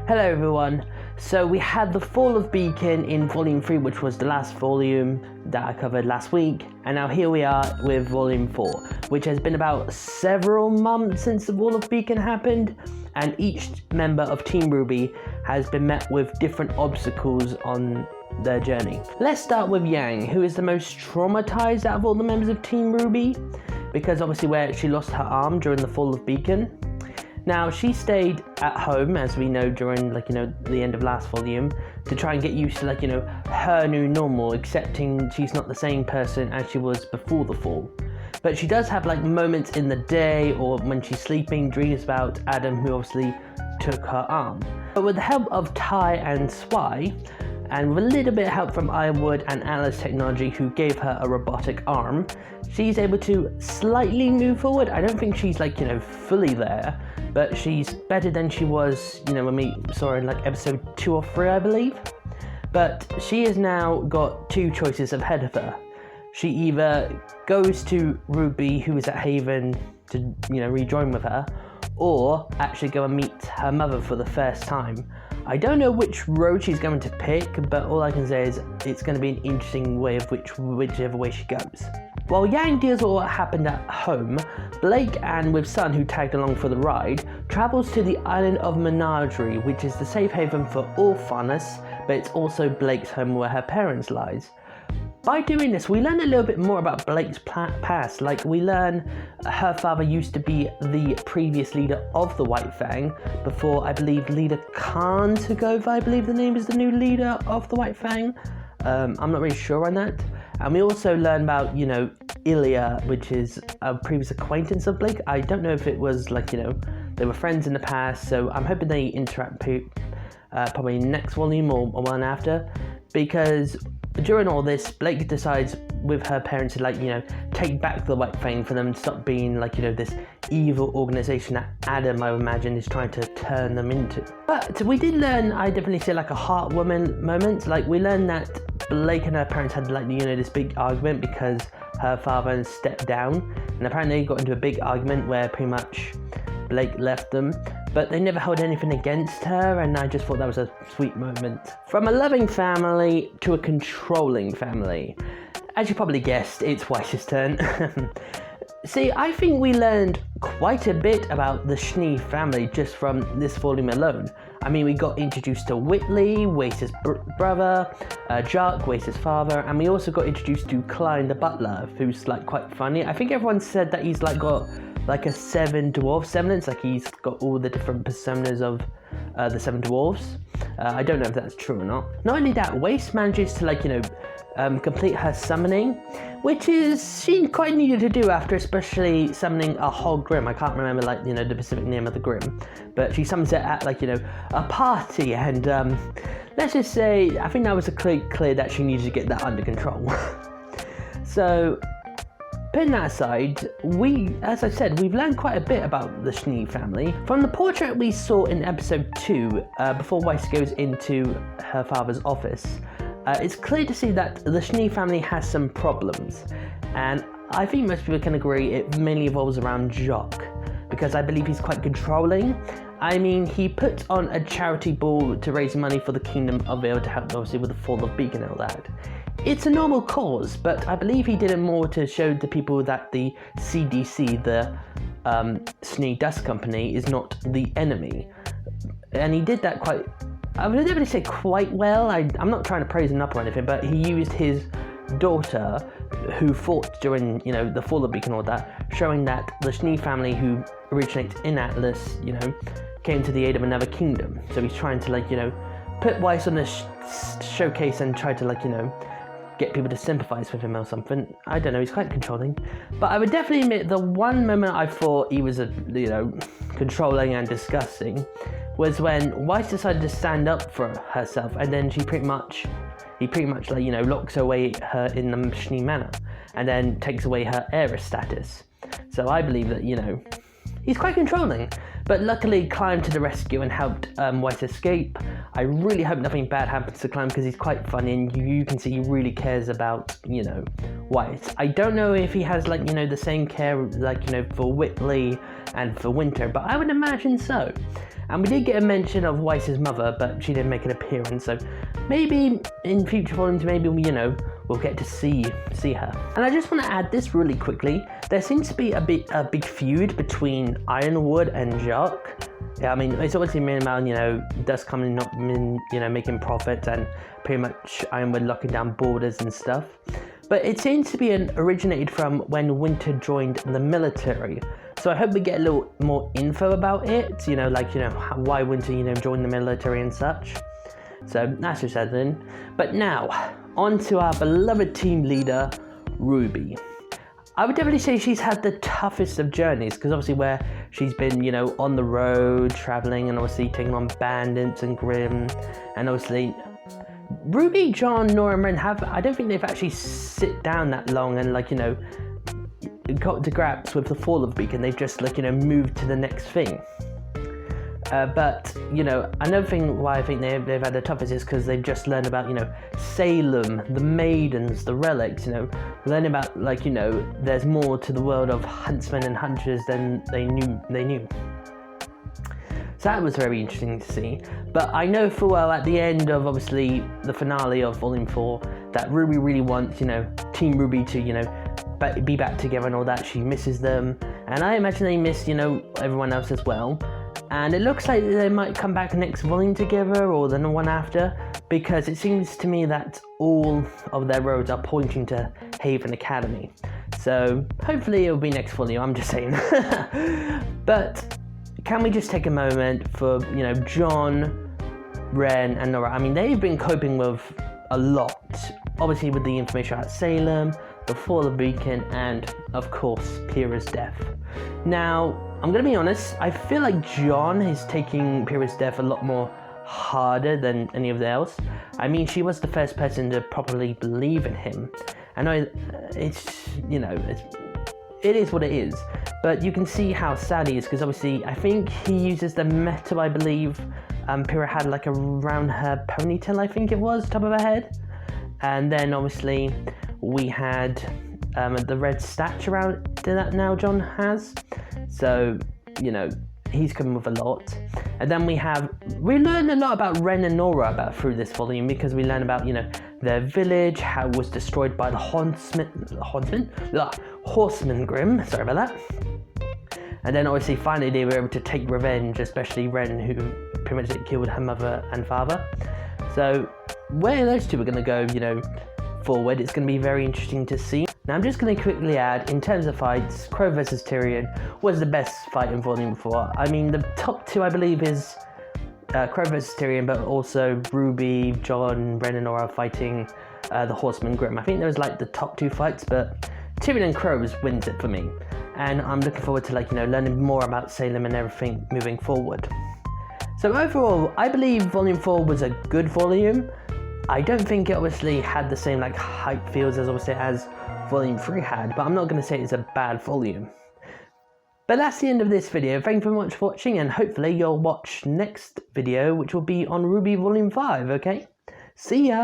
Hello everyone. So we had the Fall of Beacon in Volume 3, which was the last volume that I covered last week, and now here we are with Volume 4, which has been about several months since the Fall of Beacon happened, and each member of Team Rwby has been met with different obstacles on their journey. Let's start with Yang, who is the most traumatized out of all the members of Team Rwby, because obviously where she lost her arm during the Fall of Beacon. Now, she stayed at home, as we know, during, the end of last volume, to try and get used to, her new normal, accepting she's not the same person as she was before the fall. But she does have, moments in the day, or when she's sleeping, dreams about Adam, who obviously took her arm. But with the help of Ty and Swy, and with a little bit of help from Ironwood and Alice Technology, who gave her a robotic arm, she's able to slightly move forward. I don't think she's, fully there, but she's better than she was, when we saw her in episode 2 or 3, I believe. But she has now got two choices ahead of her. She either goes to Rwby, who is at Haven, to rejoin with her, or actually go and meet her mother for the first time. I don't know which road she's going to pick, but all I can say is it's going to be an interesting way of whichever way she goes. While Yang deals with what happened at home, Blake, and with Sun, who tagged along for the ride, travels to the island of Menagerie, which is the safe haven for all faunus, but it's also Blake's home where her parents lies. By doing this, we learn a little bit more about Blake's past. We learn her father used to be the previous leader of the White Fang, before, I believe, leader Khan took over. I believe the name is the new leader of the White Fang. I'm not really sure on that. And we also learn about, Ilya, which is a previous acquaintance of Blake. I don't know if it was, they were friends in the past, so I'm hoping they interact probably next volume or one after, because during all this, Blake decides with her parents to, take back the White Fang for them to stop being, this evil organization that Adam, I imagine, is trying to turn them into. But we did learn, I definitely say, a heartwarming moment. We learned that Blake and her parents had, this big argument because her father stepped down, and apparently they got into a big argument where pretty much Blake left them, but they never held anything against her, and I just thought that was a sweet moment. From a loving family to a controlling family. As you probably guessed, it's Weiss's turn. See, I think we learned quite a bit about the Schnee family just from this volume alone. I mean, we got introduced to Whitley, Weiss's brother, Jock, Weiss's father, and we also got introduced to Klein the butler, who's quite funny. I think everyone said that he's got a seven dwarf semblance, he's got all the different personas of the seven dwarves. I don't know if that's true or not. Not only that, Weiss manages to complete her summoning, which she quite needed to do after especially summoning a hog grim. I can't remember the specific name of the grim, but she summons it at a party, and let's just say I think that was clear that she needed to get that under control. So putting that aside, as I said, we've learned quite a bit about the Schnee family. From the portrait we saw in episode 2, before Weiss goes into her father's office, it's clear to see that the Schnee family has some problems, and I think most people can agree it mainly revolves around Jock, because I believe he's quite controlling. I mean, he put on a charity ball to raise money for the Kingdom of Vale to help, obviously, with the Fall of Beacon and all that. It's a normal cause, but I believe he did it more to show the people that the CDC, the Schnee Dust Company, is not the enemy. And he did that I would never say quite well. I'm not trying to praise him up or anything, but he used his daughter, who fought during, the Fall of Beacon and all that, showing that the Schnee family, who originates in Atlas, came to the aid of another kingdom. So he's trying to, put Weiss on a showcase and try to, get people to sympathize with him or something. I don't know, he's quite controlling. But I would definitely admit the one moment I thought he was, controlling and disgusting was when Weiss decided to stand up for herself, and then he pretty much locks away her in the Schnee Manor, and then takes away her heiress status. So I believe that, he's quite controlling, but luckily Climb to the rescue and helped Weiss escape. I really hope nothing bad happens to Climb because he's quite funny and you can see he really cares about, Weiss. I don't know if he has the same care for Whitley and for Winter, but I would imagine so. And we did get a mention of Weiss's mother, but she didn't make an appearance, so maybe in future volumes, maybe we'll get to see her. And I just want to add this really quickly. There seems to be a big feud between Ironwood and Jacques. Yeah, I mean, it's obviously been about, Dust coming, not making profit, and pretty much Ironwood locking down borders and stuff. But it seems to be originated from when Winter joined the military. So I hope we get a little more info about it, why Winter, joined the military and such. So that's just everything. But now, on to our beloved team leader, Rwby. I would definitely say she's had the toughest of journeys, because obviously where she's been, on the road, traveling, and obviously taking on bandits and Grim, and obviously Rwby, John, Nora, and Ren I don't think they've actually sit down that long and got to grips with the fall of Beacon. They've just moved to the next thing. But another thing why I think they've had the toughest is because they've just learned about Salem, the maidens, the relics. Learning about there's more to the world of huntsmen and hunters than they knew. So that was very interesting to see. But I know full well at the end of obviously the finale of Volume 4 that Rwby really wants Team Rwby to be back together and all that. She misses them, and I imagine they miss everyone else as well. And it looks like they might come back next volume together or the one after, because it seems to me that all of their roads are pointing to Haven Academy. So hopefully it'll be next volume, I'm just saying. But can we just take a moment for, John, Ren and Nora? I mean, they've been coping with a lot. Obviously with the information about Salem, the fall of Beacon, and of course, Pyrrha's death. Now, I'm going to be honest, I feel like John is taking Pyrrha's death a lot more harder than any of else. I mean, she was the first person to properly believe in him. I know it's, it is what it is, but you can see how sad he is, because obviously I think he uses the metal, I believe. Pyrrha had around her ponytail, I think it was, top of her head. And then obviously we had the red statue around that now John has. So, he's coming with a lot. And then we learned a lot about Ren and Nora through this volume, because we learn about, their village, how it was destroyed by the Horseman Grim, sorry about that. And then obviously finally they were able to take revenge, especially Ren, who pretty much killed her mother and father. So where those two are going to go, forward, it's going to be very interesting to see. Now I'm just going to quickly add, in terms of fights, Crow vs Tyrion was the best fight in Volume 4. I mean, the top two I believe is Crow vs Tyrion, but also Rwby, John, Ren and Nora fighting the Horseman Grim. I think there was the top two fights, but Tyrion and Crows wins it for me. And I'm looking forward to learning more about Salem and everything moving forward. So overall, I believe Volume 4 was a good volume. I don't think it obviously had the same hype feels as obviously as Volume 3 had, but I'm not going to say it's a bad volume. But that's the end of this video. Thank you very much for watching, and hopefully you'll watch next video, which will be on Rwby Volume 5, okay? See ya!